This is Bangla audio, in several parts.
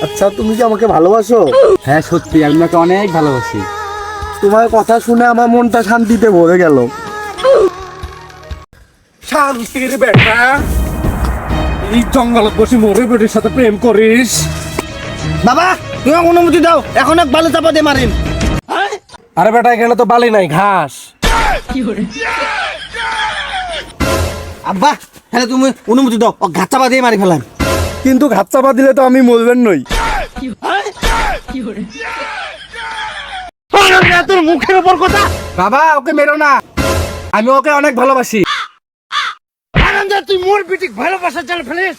আচ্ছা, তুমি কি আমাকে ভালোবাসো? হ্যাঁ সত্যি, আমি তোমাকে অনেক ভালোবাসি। তোমার কথা শুনে আমার মনটা শান্তিতে ভরে গেল। শান্তির বেটা, এই জঙ্গলত বসে মোরে বেটির সাথে প্রেম করিস? বাবা, তুমি অনুমতি দাও, এখন এক বালু চাপা দিয়ে মারিন। আরে বেটা, এখানে তো বালি নাই, ঘাস। আব্বা, হ্যাঁ তুমি অনুমতি দাও, ও ঘাত চাপা দিয়ে মারি ফেলাম। কিন্তু ঘাত চাপা দিলে তো আমি মরবেন নই। তোর মুখের উপর কথা। বাবা, ওকে মেরো না, আমি ওকে অনেক ভালোবাসি। তুই মোর পিটি ভালোবাসা চাল ফেলিস।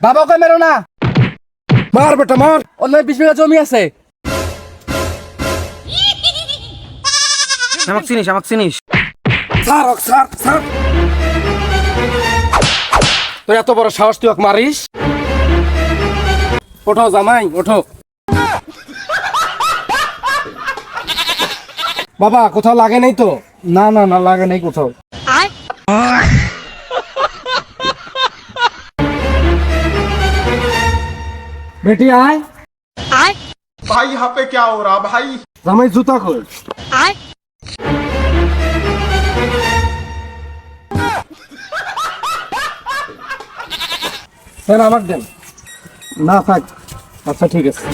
বাবা, ওকে মেরো না, মার বেটা মার। অন্য 20 বিঘা জমি আছে। আমাকে চিনিস? স্যার, তোর এত বড় সাহস, তুই ওকে মারিস? ওঠো জামাই, ওঠো। বাবা, কোথাও লাগে নাই তো? না, লাগে নাই কোথাও। বেটি আয়। भाई यहाँ पे क्या हो रहा भाई? জামাই জুতা কই? স্যার, আমাকে দেন। না থাক। আচ্ছা ঠিক আছে।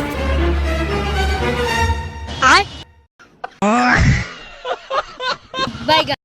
Bye guys.